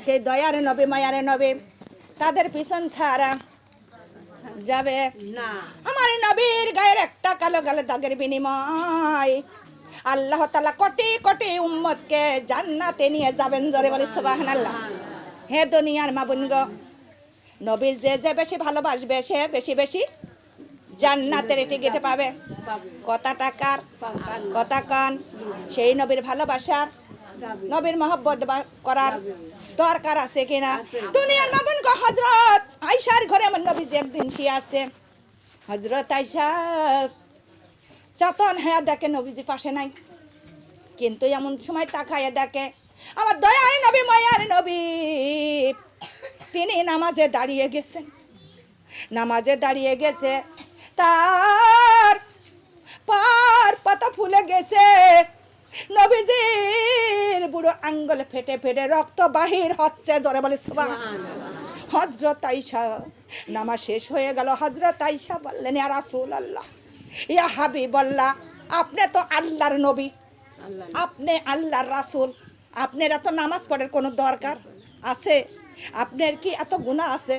সেই দয়ার নবী মায়ার নবী তাদের পিছন ছাড়া যাবে না আমার নবীর গায়ের একটা কালো কালো দাগের বিনিময় আল্লাহ তাআলা কোটি কোটি উম্মতকে জান্নাতে নিয়ে যাবেন জোরে বলি সুবহানাল্লাহ। হে দুনিয়ার মা বোন গো, নবী যে যে বেশি ভালোবাসবে সে বেশি বেশি জান্নাতের টিকিট পাবে। কত টাকার কথা কান সেই নবীর ভালোবাসা নবীর মহব্বত করার দরকার আছে কিনা? দুনিয়ার মা বোন গো, হযরত আয়েশার ঘরে আমার নবী যে একদিন কি আছে, হযরত আয়েশা যতন হ্যাঁ দেখে নবীজি পাশে নাই, কিন্তু এমন সময় তাকায় দেখে আমার দয়ার নবী মায়ার নবী তিনি নামাজে দাঁড়িয়ে গেছেন। নামাজে দাঁড়িয়ে গেছে, তার পার পাতা ফুলে গেছে, নবীজির বুড়ো আঙ্গুল ফেটে ফেটে রক্ত বাহির হচ্ছে জোরে বলে সুবহানাল্লাহ। হযরত আয়েশা নামাজ শেষ হয়ে গেল, হযরত আয়েশা বললেন ইয়া রাসূলুল্লাহ ইয়া হাবিবাল্লাহ, আপনি তো আল্লাহর নবী, আপনি আল্লাহর রাসূল, আপনার এত নামাজ পড়ার কোনো দরকার আছে? আপনার কি এত গুনাহ আছে?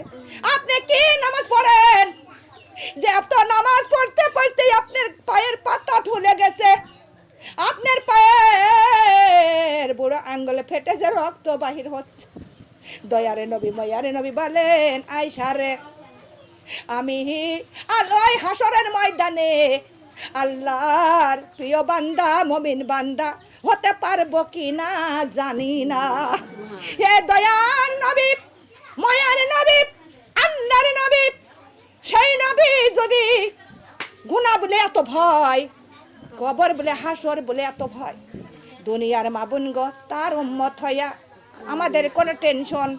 আপনি কি নামাজ পড়েন যে এত নামাজ পড়তে পড়তে আপনার পায়ের পাতা ফুলে গেছে, আপনার পায়ের বুড়ো আঙ্গুলে ফেটে যে রক্ত বাহির হচ্ছে? দয়ারে নবী মায়ারে নবী বলেন আয়েশা রে, আমি আল্লাহ হাসরের ময়দানে আল্লাহর প্রিয় বান্দা মুমিন বান্দা হতে পারবো কি না জানি না। হে দয়ার নবী মায়ার নবী আল্লাহর নবী, সেই নবী যদি গুনাহ বলে এত ভয়, কবর বলে হাসর বলে এত ভয়, দুনিয়ার মা বোন গো তার উম্মত হইয়া আমাদের কোনো টেনশন,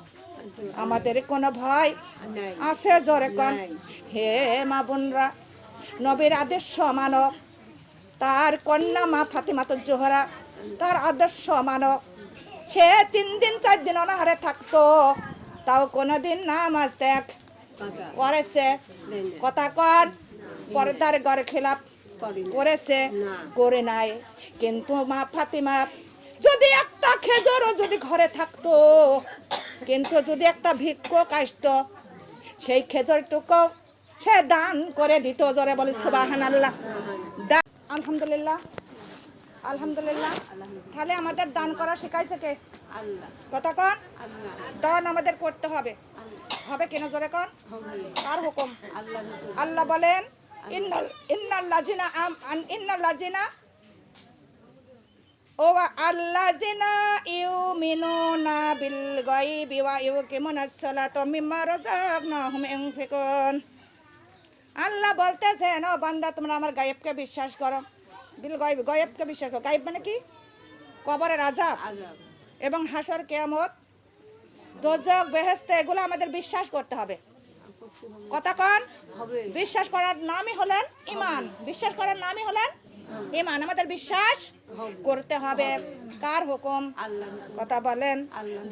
আমাদের কোনো ভয় আছে জোরে কোন? হে মা বোনরা, নবীর আদর্শ মানব, তার কন্যা মা ফাতেমাতুজ জোহরা তার আদর্শ মানব। সে 3 দিন 4 দিন অনাহারে থাকতো, তাও কোনোদিন নামাজ ত্যাগ করেছে? কথা কর, পর্দার ঘর খেলাপ করেছে? করে নাই। কিন্তু মা ফাতেমা যদি একটা খেজুরও যদি ঘরে থাকতো, কিন্তু যদি একটা ভিক্ষুক আসতো, সেই খেজুরটুকু সে দান করে দিত জোরে বলে সুবহানাল্লাহ। আলহামদুলিল্লাহ আলহামদুলিল্লাহ। তাহলে আমাদের দান করা শেখাইছে কে? আল্লাহ। কথা কন, আল্লাহ। দান আমাদের করতে হবে, হবে কিনা জোরে কন? কার হুকুম? আল্লাহ। আল্লাহ বলেন ইন্নাল্লাযিনা ও আল্লাযিনা ইউমিনুনা বিল গায়বি ওয়া ইউকিমুনাস সালাতা মিম্মা রাযাকনাহুম ইউনফিকুন। আল্লাহ বলতেছেন ও বান্দা তোমরা আমার গায়েবকে বিশ্বাস করো, বিল গায়ব, গায়েবকে বিশ্বাস করো। গায়েব মানে কি? কবরের আযাব এবং হাসর কিয়ামত দোজখ বেহেশত এগুলো আমাদের বিশ্বাস করতে হবে। কথা কন, বিশ্বাস করার নামই হলেন ঈমান, বিশ্বাস করার নামই হলেন ঈমান। আমাদের বিশ্বাস করতে হবে। কার হুকুম? আল্লাহ। কথা বলেন,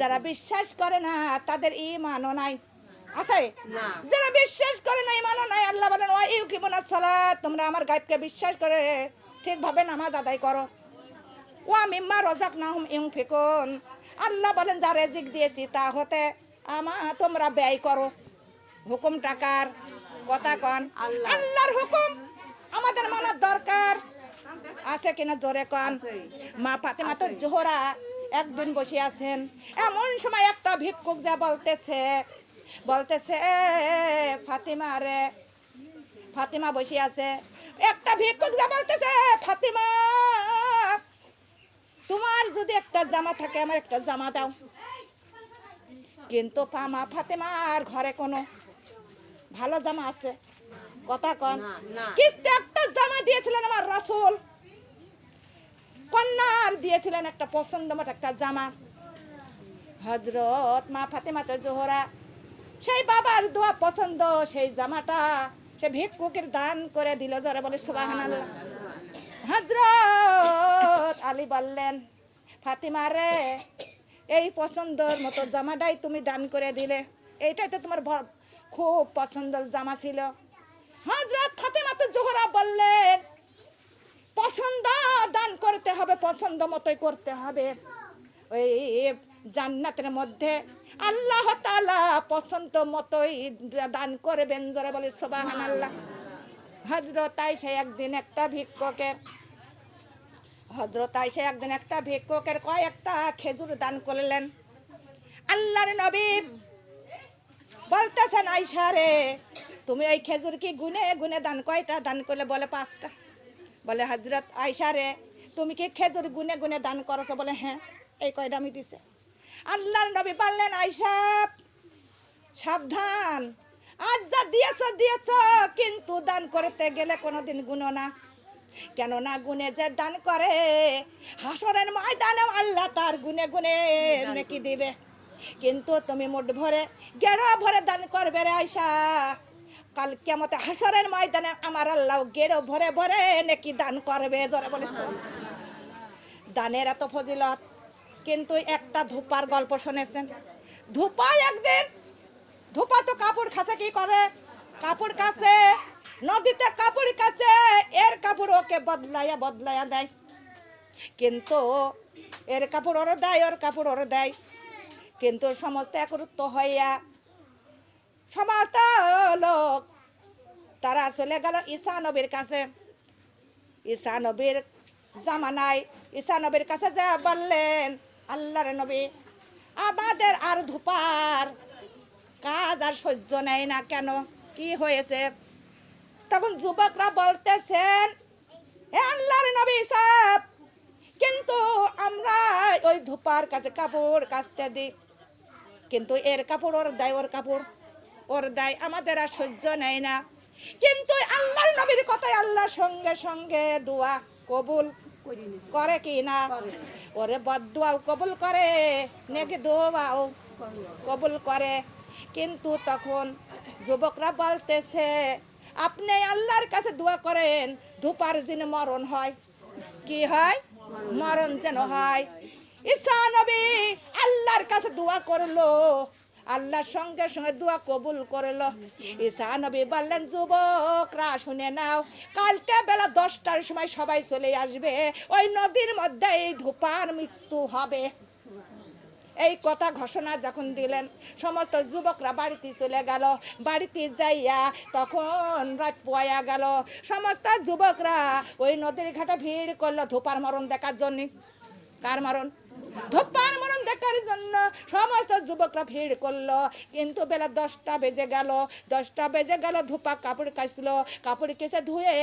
যারা বিশ্বাস করে না তাদের ঈমানও নাই, আছে? যারা বিশ্বাস করে না ঈমানও নাই, আল্লাহ বলেন ওয়া ইউকিমুনাস সালাত, তোমরা আমার গায়বকে বিশ্বাস করে ঠিকভাবে নামাজ আদায় করো। ওয়া মিম্মা রাযাকনাহুম ইউনফিকুন, আল্লাহ বলেন যা রিজিক দিয়েছি তা হতে তোমরা ব্যয় করো। হুকুম টাকার? কথা কন, আল্লাহর হুকুম আমাদের মানার দরকার আছে কিনা জোরে কন? মা ফাতেমাতুজ জোহরা একদিন বসে আছেন, এমন সময় একটা ভিক্ষুক যা বলতেছে ফাতিমা রে, ফাতিমা বসে আছে, একটা ভিক্ষুক যা বলতেছে ফাতিমা তোমার যদি একটা জামা থাকে আমার একটা জামা দাও। কিন্তু মা ফাতেমার ঘরে কোনো ভালো জামা আছে? কথা কন, কিন্তু একটা জামা দিয়েছিলেন আমার রাসূল, কন্যার দিয়েছিলেন একটা পছন্দ মতো একটা জামা। হযরত মা ফাতেমাতুজ জোহরা সেই বাবার দোয়া পছন্দ সেই জামাটা সে ভিক্ষুকের দান করে দিল জোরে বলে সুবহানাল্লাহ। হযরত আলী বললেন ফাতিমা রে, এই পছন্দের মতো জামাটাই তুমি দান করে দিলে, এইটাই তো তোমার খুব পছন্দের জামা ছিল। হযরত ফাতেমাতুজ জোহরা বললেন পছন্দ দান করতে হবে, পছন্দ মতোই করতে হবে। ওই জান্নাতের মধ্যে আল্লাহ তাআলা পছন্দ মতোই দান করবেন। জোরে বলে সুবহানাল্লাহ। হযরত আয়েশা একদিন একটা ভিক্ষুকের কয়েকটা খেজুর দান করলেন। আল্লাহর নবী বলতেছেন, আয়েশা রে, তুমি ওই খেজুর কি গুনে গুনে দান কয়টা দান করলে? বলে 5টা। বলে হযরত আয়েশা রে, তুমি কি খেজুর গুনে গুনে দান করেছো? বলে হ্যাঁ, এই কয়টা আমি দিছে। আল্লাহর নবী বললেন, আয়েশা সাবধান, আজ যা দিয়েছ কিন্তু দান করতে গেলে কোনোদিন গুনো না। কেননা গুনে যে দান করে হাসরের ময়দানেও আল্লাহ তার গুনে গুনে নেকি দিবে। কিন্তু তুমি মুঠ ভরে গেরো ভরে দান করবে রে আয়েশা, কাল কিয়ামতে হাসরের ময়দানে আমার আল্লাহ গেরো ভরে ভরে নেকি দান করবে। জোরে বলেছে। দানের এত ফজিলত, কিন্তু একটা ধূপার গল্প শুনেছেন? ধূপা তো কাপড় কাছে কি করে? কাপড় কাছে, নদীতে কাপড় কাছে, এর কাপড় ওকে বদলাইয়া দেয়। কিন্তু এর কাপড় ওর দেয়, ওর কাপড় ওর দেয়। কিন্তু সমস্ত একরুত্ব হইয়া সমস্ত লোক তারা চলে গেল ঈসা নবীর কাছে। ঈসা নবীর জামানায় ঈসা নবীর কাছে যা বললেন, আল্লাহর নবী, আমাদের আর ধূপার কাজ আর সহ্য নেই না, কেন, কি হয়েছে? তখন যুবকরা বলতেছেন, হে আল্লাহর নবী সাহেব, কিন্তু আমরা ওই ধূপার কাছে কাপড় কাচতে দিই, কিন্তু এর কাপড় ওর দেয়, ওর কাপড় ওর দেয়, আমাদের আর সহ্য নেই না। কিন্তু আল্লাহর নবীর কথায় আল্লাহ সঙ্গে সঙ্গে দোয়া কবুল করে কি না? ওরে বদদুয়াও কবুল করে, নেকি দোয়াও কবুল করে। কিন্তু তখন যুবকরা বলতেছে, আপনি আল্লাহর কাছে দোয়া করেন ধূপার যেন মরণ হয়। কি হয়? মরণ যেন হয়। ঈসা নবী আল্লাহর কাছে দোয়া করলো, আল্লাহর সঙ্গে সঙ্গে দোয়া কবুল করলো। ঈসা নবী বললেন, যুবকরা শুনে নাও, কালকে বেলা 10টার সময় সবাই চলে আসবে, ওই নদীর মধ্যে এই ধূপার মৃত্যু হবে। এই কথা ঘোষণা যখন দিলেন, সমস্ত যুবকরা বাড়িতে চলে গেল। বাড়িতে যাইয়া তখন রাত পোয়া গেল। সমস্ত যুবকরা ওই নদীর ঘাটে ভিড় করলো ধূপার মরণ দেখার জন্য। কার মরণ? ধূপার মরণ দেখার জন্য সমস্ত যুবকরা ভিড় করলো। কিন্তু বেলা 10টা বেজে গেল। ধূপা কাপড় কাচলো, কাপড় কেচে ধুয়ে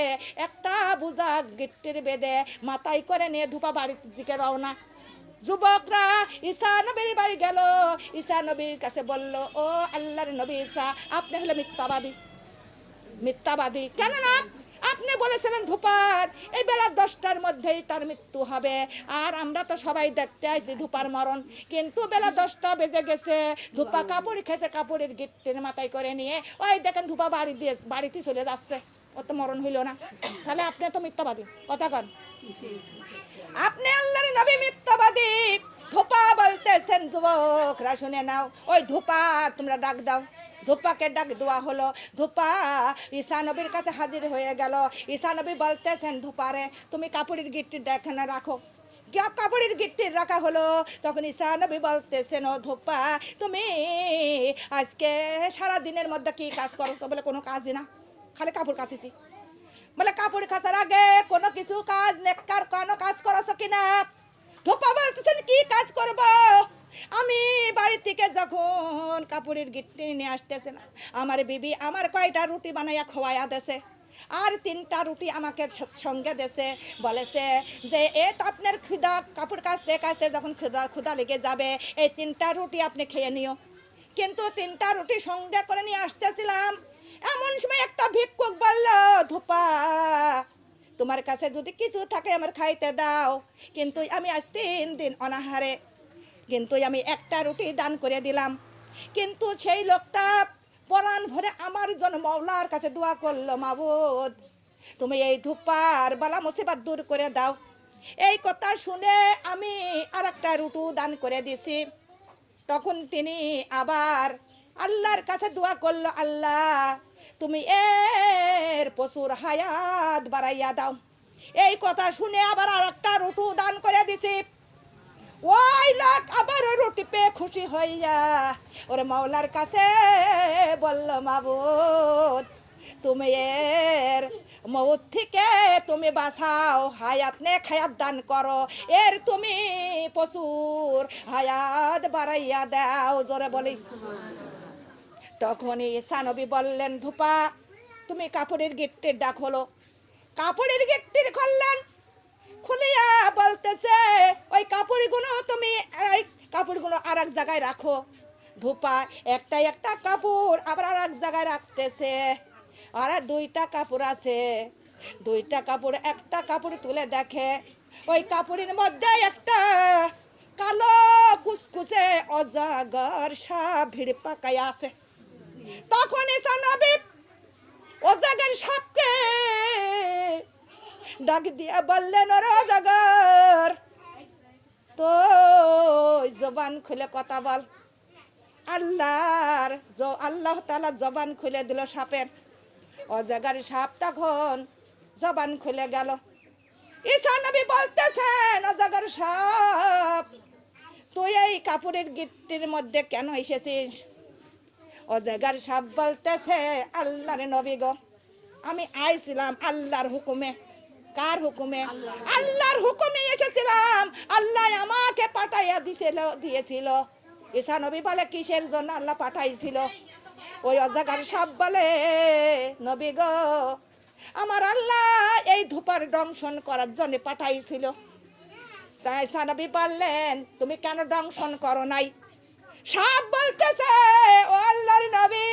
একটা বোঝা গিট্টির বেঁধে মাথায় করে নিয়ে ধূপা বাড়ির দিকে রওনা। যুবকরা ঈসা নবীর বাড়ি গেল। ঈসা নবীর কাছে বলল, ও আল্লাহর নবী ঈসা, আপনি হলো মিথ্যাবাদী। কেননা আপনি বলেছিলেন ধূপার এই বেলা 10টার মধ্যেই তার মৃত্যু হবে, আর আমরা তো সবাই দেখতে আসছি ধূপার মরণ। কিন্তু বেলা 10টা বেজে গেছে, ধূপা কাপড় খেয়েছে, কাপড়ের গিট্টির মাথায় করে নিয়ে ওই দেখেন ধূপা বাড়িতে চলে যাচ্ছে, ও তো মরণ হইল না। তাহলে আপনি তো মিথ্যাবাদী, কথা কন। আপনি আল্লাহর নবী মিথ্যাবাদী। ধূপা বলতেছেন, যুবকরা শুনে নাও, ওই ধূপা তোমরা ডাক দাও। ধূপাকে ডাক দেওয়া হলো। ধূপা ঈসা নবীর কাছে হাজির হয়ে গেল। ঈসা নবী বলতেছেন, ধূপারে তুমি কাপড়ের গিট্টিটা এখানে রাখো। কাপড়ের গিট্টি রাখা হলো। তখন ঈসা নবী বলতেছেন, ও ধূপা, তুমি আজকে সারা দিনের মধ্যে কি কাজ করছো? বলে কোনো কাজই না, খালি কাপড় কাচেছি। বলে কাপড় কাচার আগে কোনো কিছু কাজ নেককার কোনো কাজ করছো কিনা? ধূপা বলতেছেন, কি কাজ করব? আমি বাড়ি থেকে যখন কাপড়ের গিট্টি নিয়ে আসতেছে না, আমার বিবি আমার কয়টা রুটি বানাইয়া খোয়াইয়া দেছে, আর 3টা রুটি আমাকে সঙ্গে দেছে, বলেছে যে এ তো আপনার ক্ষুধা, কাপড় কাচতে কাচতে যখন ক্ষুধা লেগে যাবে, এই 3টা রুটি আপনি খেয়ে নিও। কিন্তু 3টা রুটি সঙ্গে করে নিয়ে আসতেছিলাম, এমন সময় একটা ভিক্ষুক বলল, ধূপা, তোমার কাছে যদি কিছু থাকে আমার খাইতে দাও। কিন্তু আমি আজ 3 দিন অনাহারে, কিন্তু আমি একটা রুটি দান করে দিলাম। কিন্তু সেই লোকটা পরাণ ভরে আমার জন্য মওলার কাছে দোয়া করলো, মাবুদ, তুমি এই ধূপার বালা মুসিবত দূর করে দাও। এই কথা শুনে আমি আর একটা রুটি দান করে দিছি। তখন তিনি আবার আল্লাহর কাছে দোয়া করলো, আল্লাহ, তুমি এর পশুর হায়াত বাড়াইয়া দাও। এই কথা শুনে আবার আর একটা রুটি দান করে দিছি। ওই লোক আবার রুটি পেয়ে খুশি হইয়া ওরে মাওলার কাছে বলল, মাবুদ তুমি এর মৌত থেকে তুমি বাঁচাও, হায়াত নে খায়াত দান করো, এর তুমি প্রচুর হায়াত বাড়াইয়া দাও, জোরে বলি। তখনই ঈসা নবী বললেন, ধুপা তুমি কাপড়ের গিট্টির ডাক হলো। কাপড়ের গিট্টির খুললেন, খুলিয়া বলতেছে, ওই কাপড়গুলো তুমি এই কাপড়গুলো আর এক জায়গায় রাখো। ধুপা একটা একটা কাপড় আবার আর এক জায়গায় রাখতেছে, আর দুইটা কাপড় আছে, দুইটা কাপড়, একটা কাপড় তুলে দেখে ওই কাপড়ের মধ্যে একটা কালো কুচকুচে অজগর সাপ ভিড় পাকায় আছে। তখন ঈসা নবী অজগর সাপকে ডাক দিয়ে বললেন, ওরে অজগর তো জবান খুলে কথা বল। আল্লাহ তাআলা জবান খুলে দিল সাপের। অজগর সাপ তখন জবান খুলে গেল। ঈসা নবী বলতেছেন, অজগর সাপ তুই এই কাপড়ের গিট্টির মধ্যে কেন এসেছিস? অজগর সাপ বলতেছে, আল্লাহর নবী গো, আমি আইছিলাম আল্লাহর হুকুমে। কার হুকুমে? আল্লাহর হুকুমে এসেছিলাম, আল্লাহ আমাকে পাঠাইয়া দিয়েছিল। ঈসা নবী বলে, কিসের জন্য আল্লাহ পাঠাইছিল? ওই অজগর সাপ বলে, নবী গো, আমার আল্লাহ এই ধূপার দংশন করার জন্য পাঠাইছিল। তাই ঈসা নবী বললেন, তুমি কেন দংশন করো নাই? সাপ বলতেছে, ও আল্লাহর নবী,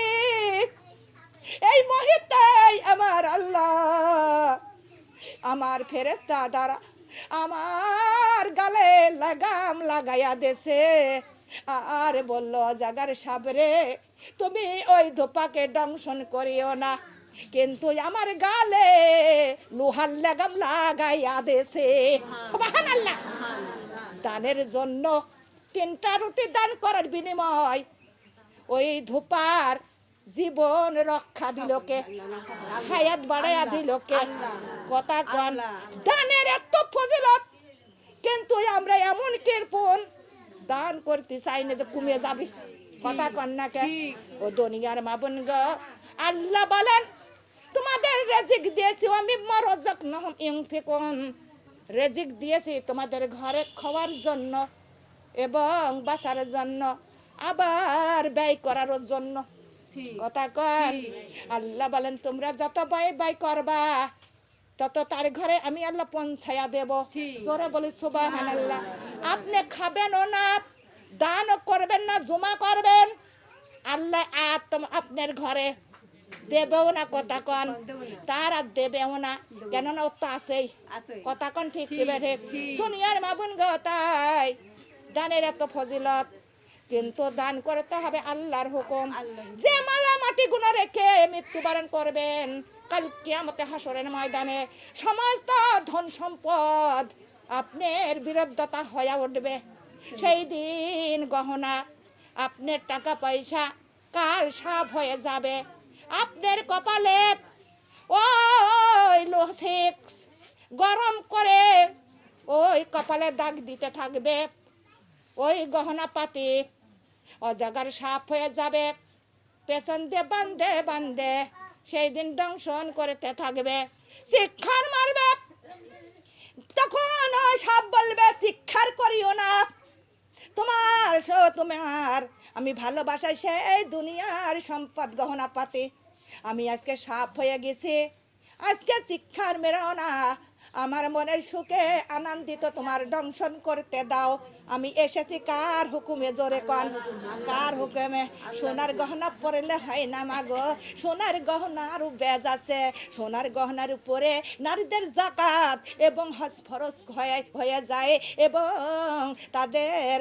এই মুহূর্তে আমার আল্লাহ আমার ফেরেশতা দ্বারা আমার গালে লাগাম লাগাইয়া দেছে, আর বলল, অজগর সাপ রে, তুমি ওই ধোপাকে দংশন করিও না, কিন্তু আমার গালে লোহার লাগাম লাগাইয়া দেছে। সুবহানাল্লাহ। দানের জন্য 3টা রুটি দান করার বিনিময় ওই ধোপার জীবন রক্ষা দিল কে? হায়াত বাড়াইয়া দিল কে? কথা কন। দানের এত ফজিলত, কিন্তু আমরা এমন কৃপণ দান করতে চাই না যে কমে যাবে। কথা কন না কে? ও দুনিয়ার মা বোন গো, আল্লাহ বলেন, তোমাদের রিজিক দিয়েছি, আমি মারযাকনাহুম ইউনফিকুন, রিজিক দিয়েছি তোমাদের ঘরে খাওয়ার জন্য এবং বাঁচার জন্য, আবার ব্যয় করার জন্য। কথা কন। আল্লাহ বলেন, তোমরা যত ব্যয় করবা তত তার ঘরে আমি আল্লাহ পৌঁছায়া দেব। জোরে বলি সুবহানাল্লাহ। আপনি খাবেনও না, দানও করবেন না, জমা করবেন, আল্লাহ আপনার ঘরে দেবেও না। কথা কন। তার আর দেবেও না, কেননা ও তো আছেই। কথা কন, ঠিক কি বেঠে? দুনিয়ার মা বোন গো, তাই দানের এত ফজিলত, কিন্তু দান করতে হবে আল্লাহর হুকুম। যে মালা মাটি গুণ রেখে মৃত্যুবরণ করবেন, কাল কিয়ামতে হাসরের ময়দানে সমস্ত ধন সম্পদ আপনার বিরুদ্ধতা হয়ে উঠবে। সেই দিন গহনা, আপনার টাকা পয়সা কাল সাফ হয়ে যাবে। আপনার কপালে ওই লোহিক গরম করে ওই কপালে দাগ দিতে থাকবে, ওই গহনা পাতি অজগর সাপ হয়ে যাবে, পেছন দিয়ে বান্ধে বান্ধে সেই দিন দংশন করতে থাকবে, শিক্ষার মারবে। তখন ওই সাপ বলবে, শিক্ষার করিও না, তোমার আমি ভালোবাসাই সেই দুনিয়ার সম্পদ গহনা পাতি, আমি আজকে সাপ হয়ে গেছি, আজকে শিক্ষার মেরাও না, আমার মনের সুখে আনন্দিত তোমার দংশন করতে দাও। আমি এসেছি কার হুকুমে? জোরে কন, কার হুকুমে? সোনার গহনা পরলে হয় না মাগো, সোনার গহনার বেজ আছে, সোনার গহনার উপরে নারীদের যাকাত এবং হজ ফরজ হয়ে যায়, এবং তাদের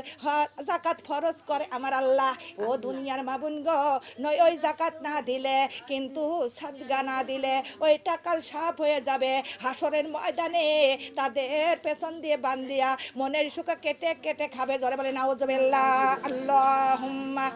যাকাত ফরজ করে আমার আল্লাহ। ও দুনিয়ার মা বোন গো, নয় ওই যাকাত না দিলে, কিন্তু সাদগা না দিলে ওই টাকাল সাপ হয়ে যাবে। হাসরের ময়দানে তাদের পেছন দিয়ে বান্ধিয়া মনের সুখে কেটে কেটে খাবে। জোরে বলে নাউজুবিল্লাহ। আল্লাহুম্মা